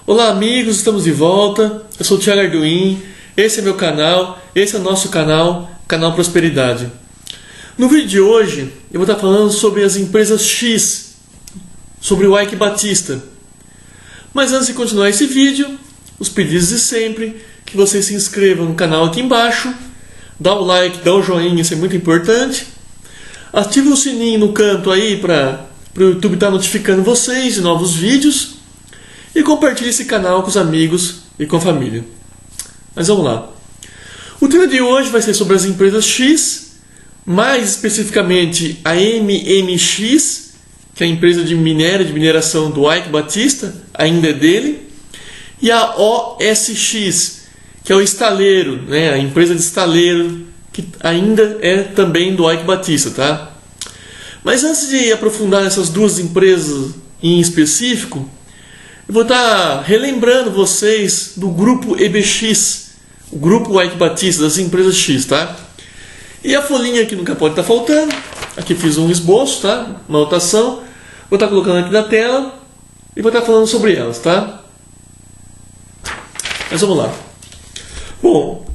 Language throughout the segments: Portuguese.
Olá amigos, estamos de volta. Eu sou o Thiago Arduin, esse é meu canal, esse é o nosso canal, Canal Prosperidade. No vídeo de hoje eu vou estar falando sobre as empresas X, sobre o Eike Batista. Mas antes de continuar esse vídeo, os pedidos de sempre, que vocês se inscrevam no canal aqui embaixo, dá o like, dá o joinha, isso é muito importante. Ative o sininho no canto aí para o YouTube estar notificando vocês de novos vídeos. E compartilhe esse canal com os amigos e com a família. Mas vamos lá. O tema de hoje vai ser sobre as empresas X, mais especificamente a MMX, que é a empresa de minério, de mineração do Eike Batista, ainda é dele, e a OSX, que é o estaleiro, né, a empresa de estaleiro, que ainda é também do Eike Batista, tá? Mas antes de aprofundar nessas duas empresas em específico, eu vou estar relembrando vocês do grupo EBX, o grupo Eike Batista das empresas X, tá? E a folhinha aqui nunca pode estar faltando. Aqui fiz um esboço, tá? Uma anotação. Vou estar colocando aqui na tela e vou estar falando sobre elas, tá? Mas vamos lá. Bom,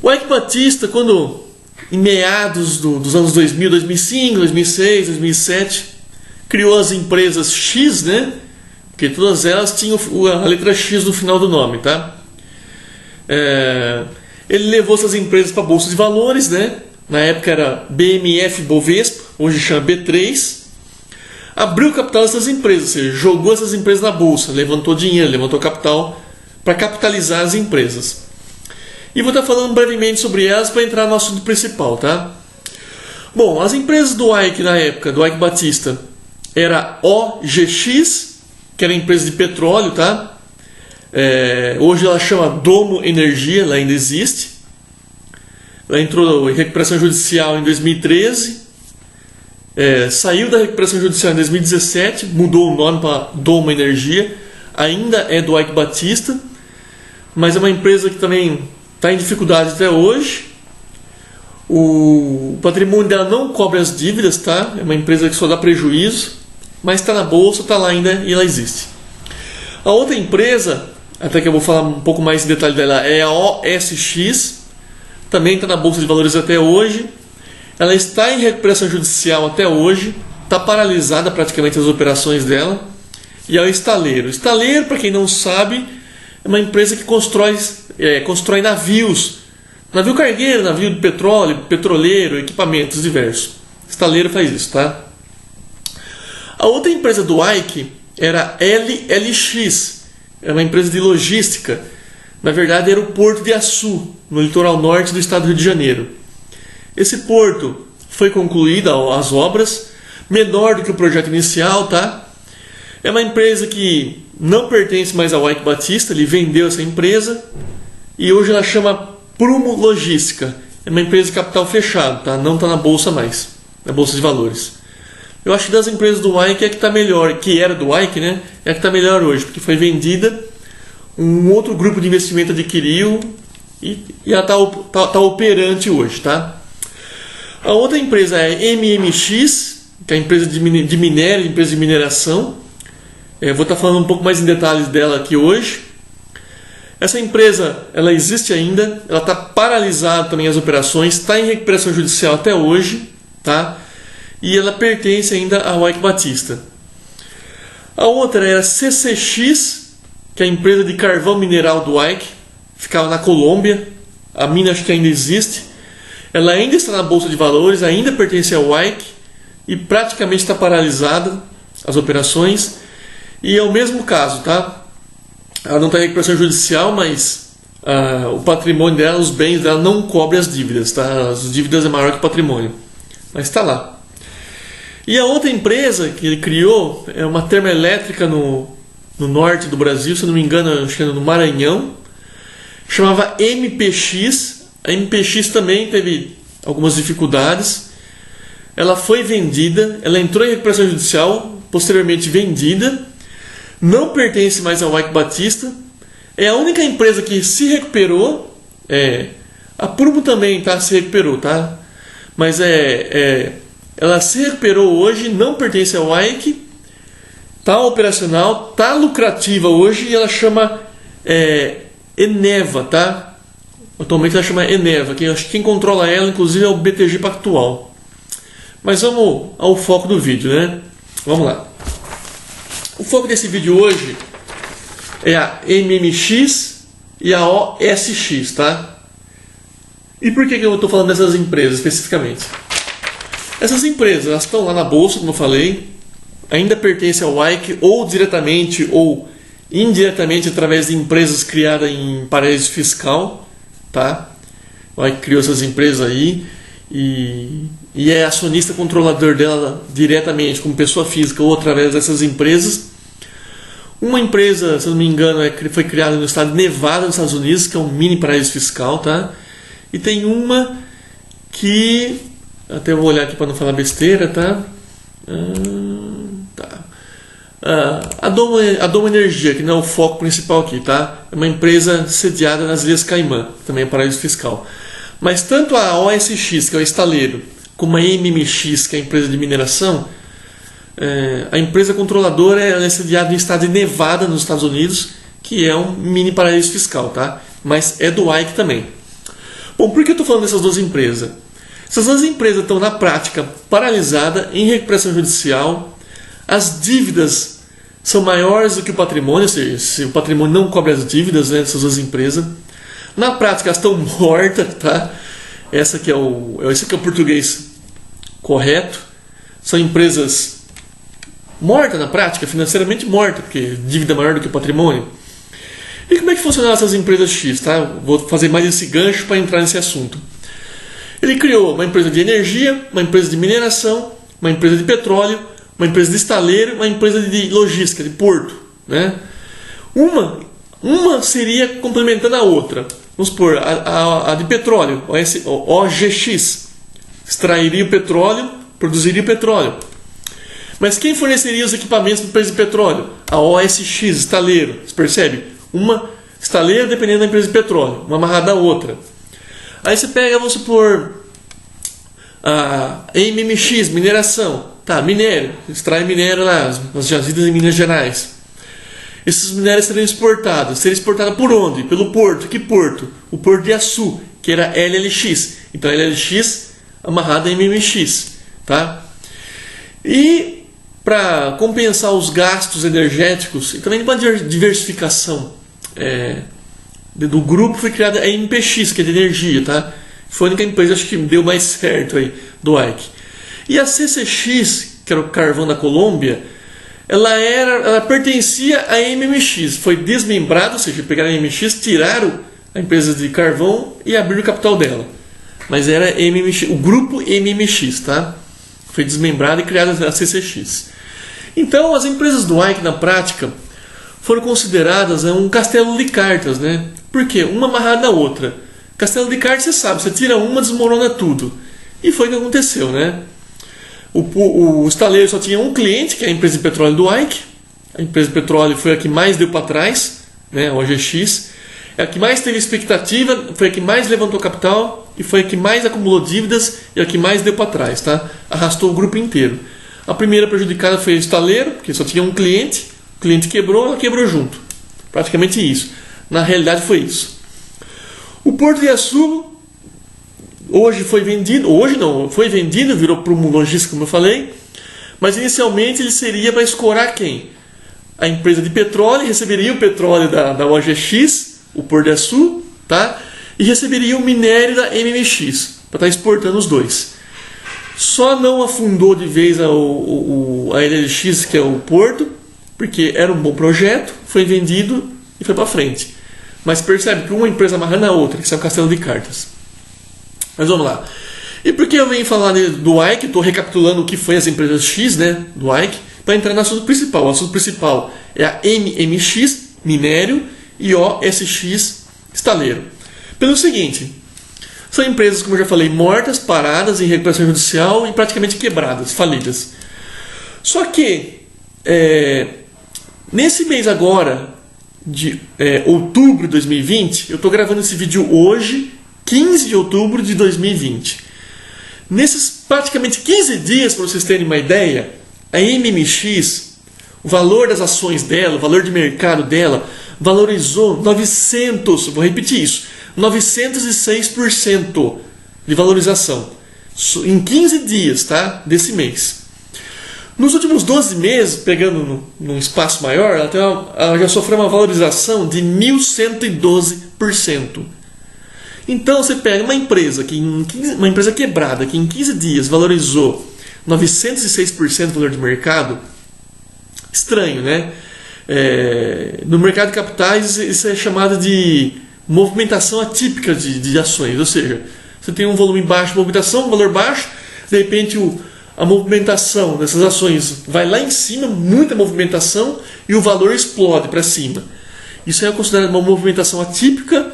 o Eike Batista, quando em meados dos anos 2000, 2005, 2006, 2007, criou as empresas X, né? Porque todas elas tinham a letra X no final do nome, tá? Ele levou essas empresas para a Bolsa de Valores, né? Na época era BMF Bovespa, hoje chama B3. Abriu o capital dessas empresas, ou seja, jogou essas empresas na Bolsa, levantou dinheiro, levantou capital para capitalizar as empresas. E vou estar falando brevemente sobre elas para entrar no assunto principal, tá? Bom, as empresas do Eike na época, do Eike Batista, era OGX, que era empresa de petróleo, tá? Hoje ela chama Domo Energia, ela ainda existe. Ela entrou em recuperação judicial em 2013, saiu da recuperação judicial em 2017, mudou o nome para Domo Energia, ainda é do Eike Batista, mas é uma empresa que também está em dificuldade até hoje. O patrimônio dela não cobre as dívidas, tá? É uma empresa que só dá prejuízo, mas está na bolsa, está lá ainda e ela existe. A outra empresa, até que eu vou falar um pouco mais em detalhe dela, é a OSX, também está na Bolsa de Valores até hoje. Ela está em recuperação judicial até hoje, está paralisada praticamente as operações dela. E é o estaleiro. O estaleiro, para quem não sabe, é uma empresa que constrói navios, navio cargueiro, navio de petróleo, petroleiro, equipamentos diversos. Estaleiro faz isso, tá? A outra empresa do Eike era LLX, é uma empresa de logística. Na verdade era o Porto de Açu, no litoral norte do estado do Rio de Janeiro. Esse porto foi concluída as obras, menor do que o projeto inicial, tá? É uma empresa que não pertence mais ao Eike Batista, ele vendeu essa empresa e hoje ela chama Prumo Logística. É uma empresa de capital fechado, tá? Não está na bolsa mais, na Bolsa de Valores. Eu acho que das empresas do Eike é que está melhor, que era do Eike, né? É a que está melhor hoje, porque foi vendida, um outro grupo de investimento adquiriu e ela está operante hoje, tá? A outra empresa é MMX, que é a empresa de minério, empresa de mineração. Vou estar falando um pouco mais em detalhes dela aqui hoje. Essa empresa, ela existe ainda, ela está paralisada também as operações, está em recuperação judicial até hoje, tá? E ela pertence ainda ao Eike Batista. A outra era CCX, que é a empresa de carvão mineral do Eike, ficava na Colômbia, a mina acho que ainda existe. Ela ainda está na Bolsa de Valores, ainda pertence ao Eike e praticamente está paralisada as operações. E é o mesmo caso, tá? Ela não está em recuperação judicial, mas o patrimônio dela, os bens dela não cobrem as dívidas, tá? As dívidas é maior que o patrimônio, mas está lá. E a outra empresa que ele criou é uma termoelétrica no norte do Brasil, se não me engano, acho que é no Maranhão, chamava MPX. A MPX também teve algumas dificuldades. Ela foi vendida, ela entrou em recuperação judicial, posteriormente vendida, não pertence mais ao Eike Batista. É a única empresa que se recuperou. A Prumo também se recuperou, tá? Mas ela se recuperou hoje, não pertence ao Eike Está operacional, está lucrativa hoje e ela chama Eneva, tá? Atualmente ela chama Eneva, quem controla ela inclusive é o BTG Pactual. Mas vamos ao foco do vídeo, né? Vamos lá. O foco desse vídeo hoje é a MMX e a OSX, tá? E por que eu estou falando dessas empresas especificamente? Essas empresas, elas estão lá na bolsa, como eu falei, ainda pertencem ao IKE ou diretamente ou indiretamente através de empresas criadas em paraíso fiscal, tá? O IKE criou essas empresas aí e é acionista controlador dela diretamente, como pessoa física ou através dessas empresas. Uma empresa, se eu não me engano, foi criada no estado de Nevada, nos Estados Unidos, que é um mini paraíso fiscal, tá? E tem uma que, até vou olhar aqui para não falar besteira, tá? A Doma Energia, que não é o foco principal aqui, tá? É uma empresa sediada nas Ilhas Caimã, também é paraíso fiscal. Mas tanto a OSX, que é o estaleiro, como a MMX, que é a empresa de mineração, a empresa controladora é sediada no estado de Nevada, nos Estados Unidos, que é um mini paraíso fiscal, tá? Mas é do IKE também. Bom, por que eu estou falando dessas duas empresas? Essas duas empresas estão, na prática, paralisadas em recuperação judicial. As dívidas são maiores do que o patrimônio, ou seja, se o patrimônio não cobre as dívidas, né, dessas duas empresas. Na prática, elas estão mortas, tá? Esse aqui é o português correto. São empresas mortas na prática, financeiramente mortas, porque dívida é maior do que o patrimônio. E como é que funcionam essas empresas X, tá? Vou fazer mais esse gancho para entrar nesse assunto. Ele criou uma empresa de energia, uma empresa de mineração, uma empresa de petróleo, uma empresa de estaleiro, uma empresa de logística, de porto, né? Uma seria complementando a outra. Vamos supor, a de petróleo, OGX, extrairia o petróleo, produziria o petróleo. Mas quem forneceria os equipamentos para a empresa de petróleo? A OSX, estaleiro. Você percebe? Uma estaleiro dependendo da empresa de petróleo, uma amarrada à outra. Aí você pega, vamos supor, a MMX, mineração. Tá, minério, extrai minério lá, nas jazidas em Minas Gerais. Esses minérios seriam exportados. Seria exportado por onde? Pelo porto. Que porto? O Porto de Açu, que era LLX. Então LLX amarrada a MMX, tá? E para compensar os gastos energéticos e também uma diversificação do grupo, foi criada a MPX, que é de energia, tá? Foi a única empresa, acho que deu mais certo aí do IKE. E a CCX, que era o carvão da Colômbia, ela pertencia à MMX, foi desmembrada, ou seja, pegaram a MMX, tiraram a empresa de carvão e abriram o capital dela. Mas era MMX, o grupo MMX, tá? Foi desmembrada e criada a CCX. Então, as empresas do IKE, na prática, foram consideradas um castelo de cartas, né? Por quê? Uma amarrada na outra. Castelo de cartas, você sabe, você tira uma, desmorona tudo. E foi o que aconteceu, né? O estaleiro só tinha um cliente, que é a empresa de petróleo do IKE. A empresa de petróleo foi a que mais deu para trás, né? A OGX. É a que mais teve expectativa, foi a que mais levantou capital e foi a que mais acumulou dívidas e a que mais deu para trás, tá? Arrastou o grupo inteiro. A primeira prejudicada foi o estaleiro, porque só tinha um cliente. O cliente quebrou, ela quebrou junto. Praticamente isso. Na realidade foi isso. O Porto de Açu foi vendido, virou para um logística, como eu falei, mas inicialmente ele seria para escorar quem? A empresa de petróleo, receberia o petróleo da OGX, o Porto de Açu, tá? E receberia o minério da MMX, para estar exportando os dois. Só não afundou de vez a LLX, que é o Porto, porque era um bom projeto, foi vendido e foi para frente. Mas percebe que uma empresa amarrando a outra, que é um castelo de cartas. Mas vamos lá. E por que eu venho falar do IKE? Estou recapitulando o que foi as empresas X, né, do IKE, para entrar no assunto principal. O assunto principal é a MMX, minério, e OSX, estaleiro. Pelo seguinte, são empresas, como eu já falei, mortas, paradas em recuperação judicial e praticamente quebradas, falidas. Só que, nesse mês agora, de outubro de 2020, eu estou gravando esse vídeo hoje, 15 de outubro de 2020. Nesses praticamente 15 dias, para vocês terem uma ideia, a MMX, o valor das ações dela, o valor de mercado dela, valorizou 900, vou repetir isso, 906% de valorização em 15 dias, tá? Desse mês. Nos últimos 12 meses, pegando num espaço maior, ela já sofreu uma valorização de 1.112%. Então você pega uma empresa uma empresa quebrada que em 15 dias valorizou 906% do valor de mercado. Estranho, né? No mercado de capitais isso é chamado de movimentação atípica de ações, ou seja, você tem um volume baixo de movimentação, um valor baixo, de repente a movimentação dessas ações vai lá em cima, muita movimentação, e o valor explode para cima. Isso é considerado uma movimentação atípica.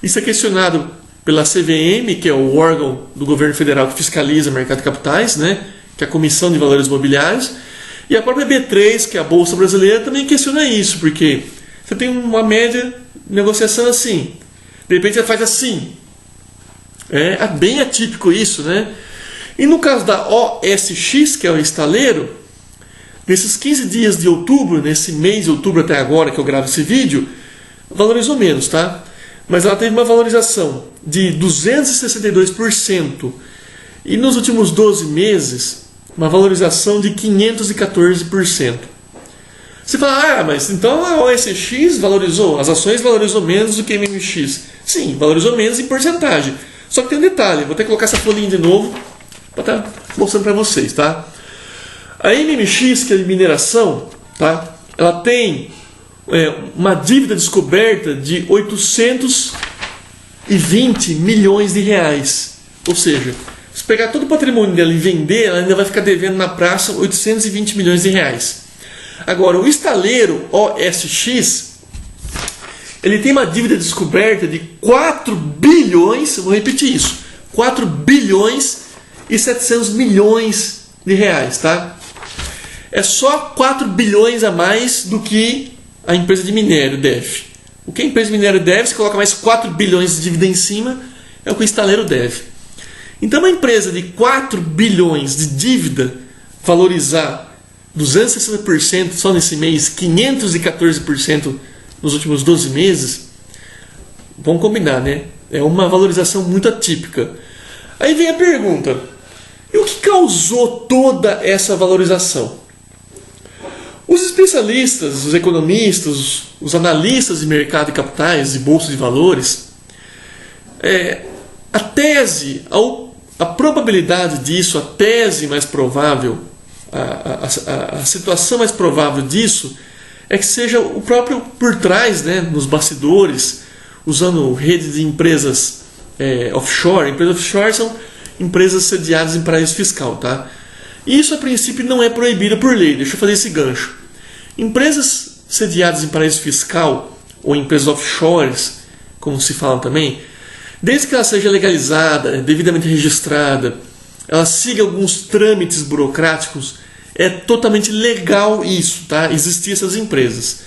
Isso é questionado pela CVM, que é o órgão do governo federal que fiscaliza o mercado de capitais, né? Que é a Comissão de Valores Imobiliários. E a própria B3, que é a Bolsa Brasileira, também questiona isso, porque você tem uma média de negociação assim. De repente você faz assim. É bem atípico isso, né? E no caso da OSX, que é o estaleiro, nesses 15 dias de outubro, nesse mês de outubro até agora que eu gravo esse vídeo, valorizou menos, tá? Mas ela teve uma valorização de 262%. E nos últimos 12 meses, uma valorização de 514%. Você fala, mas então a OSX valorizou, as ações valorizou menos do que a MMX. Sim, valorizou menos em porcentagem. Só que tem um detalhe, vou ter que colocar essa folhinha de novo para estar mostrando para vocês, tá? A MMX, que é de mineração, tá? Ela tem uma dívida descoberta de 820 milhões de reais. Ou seja, se pegar todo o patrimônio dela e vender, ela ainda vai ficar devendo na praça 820 milhões de reais. Agora, o estaleiro OSX, ele tem uma dívida descoberta de 4 bilhões, vou repetir isso, 4 bilhões e 700 milhões de reais, tá? É só 4 bilhões a mais do que a empresa de minério deve. O que a empresa de minério deve, se coloca mais 4 bilhões de dívida em cima, é o que o estaleiro deve. Então uma empresa de 4 bilhões de dívida valorizar 260% só nesse mês, 514% nos últimos 12 meses, vamos combinar, né? É uma valorização muito atípica. Aí vem a pergunta, e o que causou toda essa valorização? Os especialistas, os economistas, os analistas de mercado de capitais e bolsa de valores, a tese, a probabilidade disso, a tese mais provável, a situação mais provável disso é que seja o próprio por trás, né, nos bastidores, usando rede de empresas offshore. Empresas offshore são empresas sediadas em paraíso fiscal, tá? E isso a princípio não é proibido por lei. Deixa eu fazer esse gancho. Empresas sediadas em paraíso fiscal ou empresas offshores, como se fala também, desde que ela seja legalizada, devidamente registrada, ela siga alguns trâmites burocráticos, é totalmente legal isso, tá? Existir essas empresas.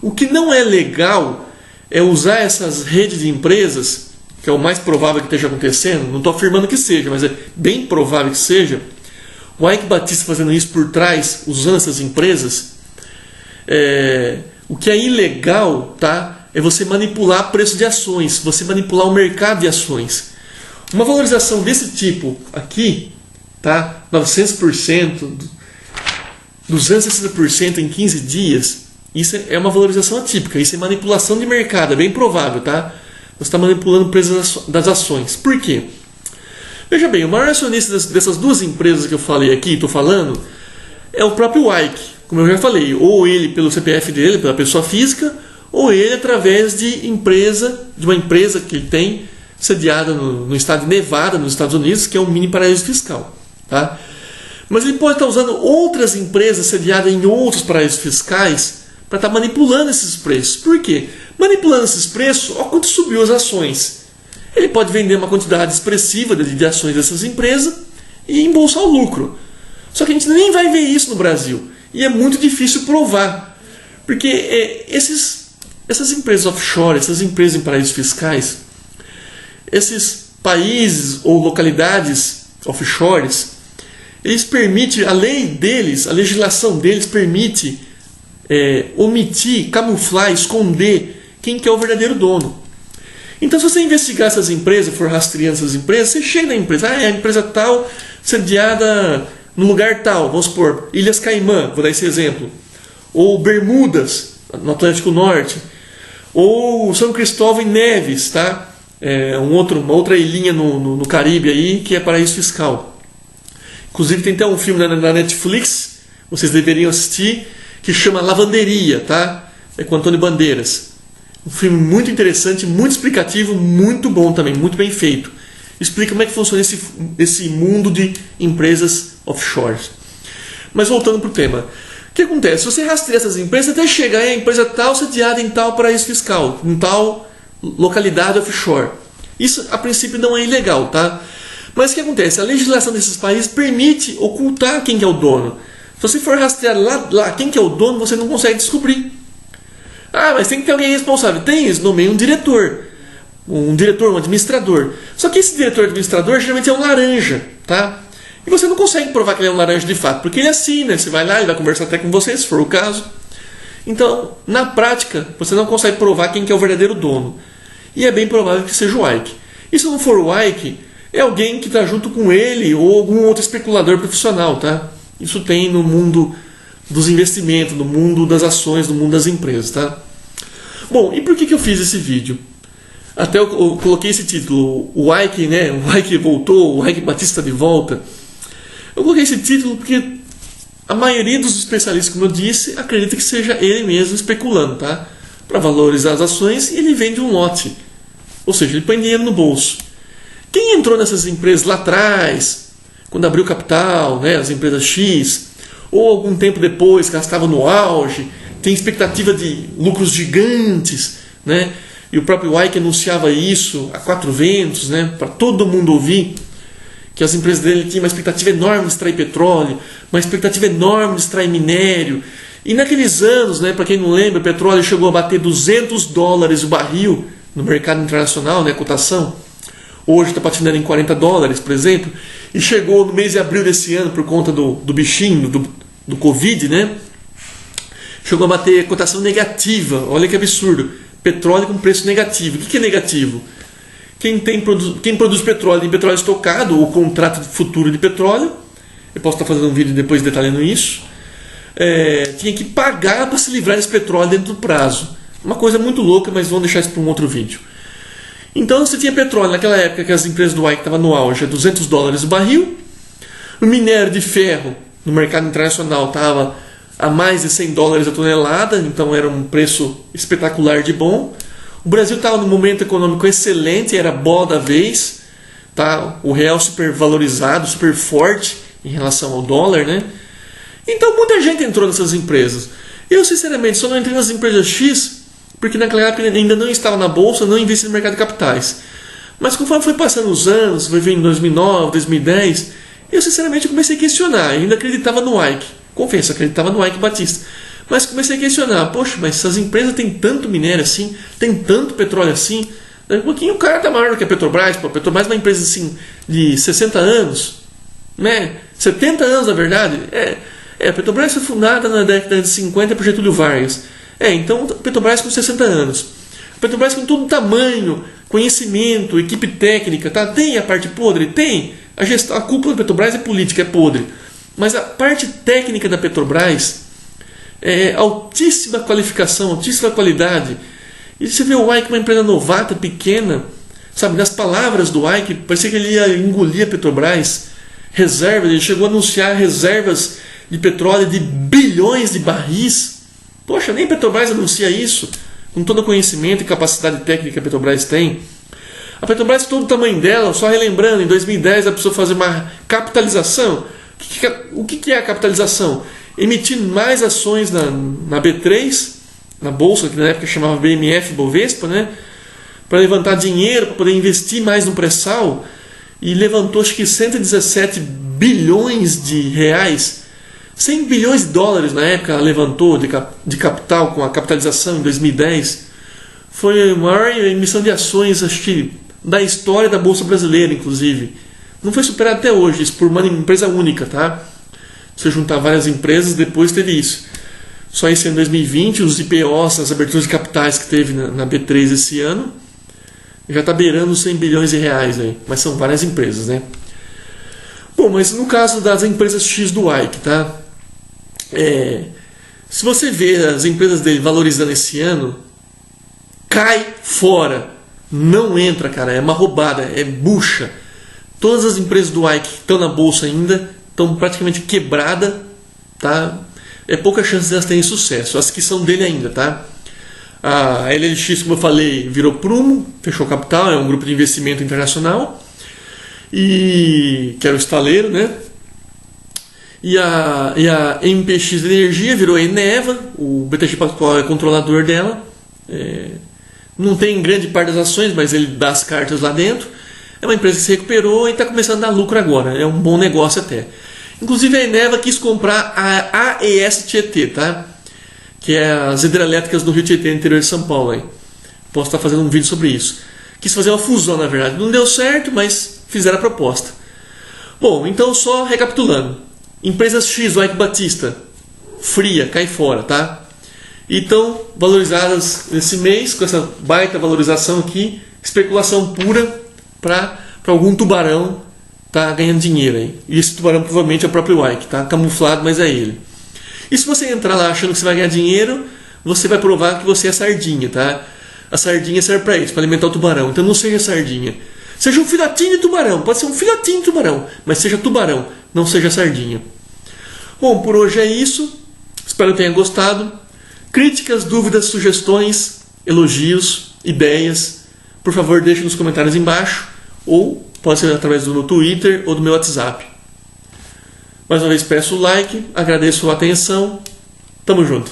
O que não é legal é usar essas redes de empresas, que é o mais provável que esteja acontecendo, não estou afirmando que seja, mas é bem provável que seja, o Eike Batista fazendo isso por trás, usando essas empresas, o que é ilegal, tá? É você manipular preço de ações, você manipular o mercado de ações. Uma valorização desse tipo aqui, tá? 900%, 260% em 15 dias, isso é uma valorização atípica, isso é manipulação de mercado, é bem provável, tá? Você está manipulando o preço das ações. Por quê? Veja bem, o maior acionista dessas duas empresas que eu falei aqui, estou falando, é o próprio Eike, como eu já falei, ou ele pelo CPF dele, pela pessoa física, ou ele através de uma empresa que ele tem sediada no estado de Nevada, nos Estados Unidos, que é um mini paraíso fiscal, tá? Mas ele pode estar usando outras empresas sediadas em outros paraísos fiscais para estar manipulando esses preços. Por quê? Manipulando esses preços, olha quanto subiu as ações. Ele pode vender uma quantidade expressiva de ações dessas empresas e embolsar o lucro. Só que a gente nem vai ver isso no Brasil. E é muito difícil provar. Porque essas empresas offshore, essas empresas em paraísos fiscais, esses países ou localidades offshores, eles permitem, a lei deles, a legislação deles permite omitir, camuflar, esconder quem que é o verdadeiro dono. Então, se você investigar essas empresas, for rastreando essas empresas, você chega na empresa, é a empresa tal, sediada no lugar tal, vamos supor, Ilhas Caimã, vou dar esse exemplo, ou Bermudas, no Atlântico Norte, ou São Cristóvão e Neves, tá? Uma outra ilhinha no Caribe aí, que é paraíso fiscal. Inclusive tem até um filme na Netflix, vocês deveriam assistir, que chama Lavanderia, tá? É com Antônio Bandeiras. Um filme muito interessante, muito explicativo, muito bom também, muito bem feito. Explica como é que funciona esse mundo de empresas offshore. Mas voltando para o tema. O que acontece? Se você rastreia essas empresas, até chegar a empresa tal sediada em tal paraíso fiscal, em tal localidade offshore. Isso, a princípio, não é ilegal, tá? Mas o que acontece? A legislação desses países permite ocultar quem que é o dono. Se você for rastrear lá quem que é o dono, você não consegue descobrir. Ah, mas tem que ter alguém responsável. Tem isso, nomeia um diretor, um administrador. Só que esse diretor administrador geralmente é um laranja, tá? E você não consegue provar que ele é um laranja de fato, porque ele assina, você vai lá, ele vai conversar até com você, se for o caso. Então, na prática, você não consegue provar quem que é o verdadeiro dono. E é bem provável que seja o Ike. E se não for o Ike, é alguém que está junto com ele ou algum outro especulador profissional, tá? Isso tem no mundo dos investimentos, no mundo das ações, no mundo das empresas, tá? Bom, e por que eu fiz esse vídeo? Até eu coloquei esse título, o Ike, né? O Ike voltou, o Ike Batista de volta. Eu coloquei esse título porque a maioria dos especialistas, como eu disse, acredita que seja ele mesmo especulando, tá? Para valorizar as ações, ele vende um lote. Ou seja, ele põe dinheiro no bolso. Quem entrou nessas empresas lá atrás, quando abriu capital, né, as empresas X, ou algum tempo depois, que elas estavam no auge, tem expectativa de lucros gigantes, né? E o próprio Ike anunciava isso a quatro ventos, né, para todo mundo ouvir, que as empresas dele tinham uma expectativa enorme de extrair petróleo, uma expectativa enorme de extrair minério. E naqueles anos, né, para quem não lembra, o petróleo chegou a bater $200 o barril no mercado internacional, né, a cotação. Hoje está patinando em $40, por exemplo. E chegou no mês de abril desse ano, por conta do bichinho, do Covid, né? Chegou a bater cotação negativa. Olha que absurdo. Petróleo com preço negativo. O que é negativo? Quem produz petróleo tem petróleo estocado, ou contrato futuro de petróleo. Eu posso estar fazendo um vídeo depois detalhando isso. Tinha que pagar para se livrar desse petróleo dentro do prazo. Uma coisa muito louca, mas vamos deixar isso para um outro vídeo. Então você tinha petróleo naquela época que as empresas do Ike estavam no auge, $200 o barril. O minério de ferro no mercado internacional estava a mais de $100 a tonelada, então era um preço espetacular de bom. O Brasil estava num momento econômico excelente, era bola da vez, tá? O real super valorizado, super forte em relação ao dólar, né? Então muita gente entrou nessas empresas. Eu sinceramente só não entrei nas empresas X porque naquela época ainda não estava na bolsa, não investi no mercado de capitais. Mas conforme foi passando os anos, foi vendo em 2009, 2010, eu sinceramente comecei a questionar. Eu ainda acreditava no Ike. Confesso, acreditava no Ike Batista. Mas comecei a questionar. Poxa, mas essas empresas têm tanto minério assim, tem tanto petróleo assim. Daqui a pouquinho o cara está maior do que a Petrobras. Pô, a Petrobras é uma empresa assim, de 60 anos, né? 70 anos na verdade. A Petrobras foi fundada na década de 50 por Getúlio Vargas. Então a Petrobras com 60 anos. A Petrobras com todo tamanho, conhecimento, equipe técnica, tá? Tem a parte podre? Tem. A cúpula da Petrobras é política, é podre. Mas a parte técnica da Petrobras é altíssima qualificação, altíssima qualidade. E você vê o Ike, uma empresa novata, pequena, sabe? Nas palavras do Ike, parecia que ele ia engolir a Petrobras. Reservas, ele chegou a anunciar reservas de petróleo de bilhões de barris. Poxa, nem a Petrobras anuncia isso, com todo o conhecimento e capacidade técnica que a Petrobras tem. A Petrobras, todo o tamanho dela, só relembrando, em 2010 ela precisou fazer uma capitalização. O que é a capitalização? Emitir mais ações na B3, na bolsa, que na época chamava BMF Bovespa, né? Para levantar dinheiro, para poder investir mais no pré-sal. E levantou acho que 117 bilhões de reais. 100 bilhões de dólares na época ela levantou de capital com a capitalização em 2010. Foi a maior emissão de ações, acho que, da história da Bolsa Brasileira, inclusive. Não foi superado até hoje, isso por uma empresa única, tá? Se você juntar várias empresas, depois teve isso. Só esse ano 2020, os IPOs, as aberturas de capitais que teve na B3 esse ano, já está beirando 100 bilhões de reais aí, mas são várias empresas, né? Bom, mas no caso das empresas X do Ike, tá? Se você vê as empresas dele valorizando esse ano, cai fora, não entra, cara, é uma roubada, é bucha. Todas as empresas do Ike que estão na bolsa ainda estão praticamente quebradas, tá? É pouca chance de elas terem sucesso, as que são dele ainda, tá? A LLX, como eu falei, virou prumo, fechou capital, é um grupo de investimento internacional, e que era o estaleiro, né? E a MPX Energia virou a Eneva, o BTG Pactual é controlador dela. Não tem grande parte das ações, mas ele dá as cartas lá dentro. É uma empresa que se recuperou e está começando a dar lucro agora. É um bom negócio até. Inclusive a Eneva quis comprar a AES Tietê, tá? Que é as hidrelétricas do Rio Tietê, no interior de São Paulo. Aí. Posso estar fazendo um vídeo sobre isso. Quis fazer uma fusão, na verdade. Não deu certo, mas fizeram a proposta. Bom, então só recapitulando. Empresas X do Ike Batista, fria, cai fora, tá? E estão valorizadas nesse mês, com essa baita valorização aqui, especulação pura para algum tubarão tá ganhando dinheiro aí. E esse tubarão provavelmente é o próprio Ike, tá? Camuflado, mas é ele. E se você entrar lá achando que você vai ganhar dinheiro, você vai provar que você é sardinha, tá? A sardinha serve para isso, para alimentar o tubarão. Então não seja sardinha. Seja um filhotinho de tubarão, pode ser um filhotinho de tubarão, mas seja tubarão, não seja sardinha. Bom, por hoje é isso. Espero que tenha gostado. Críticas, dúvidas, sugestões, elogios, ideias, por favor deixe nos comentários embaixo, ou pode ser através do meu Twitter ou do meu WhatsApp. Mais uma vez peço o like, agradeço a atenção, tamo junto.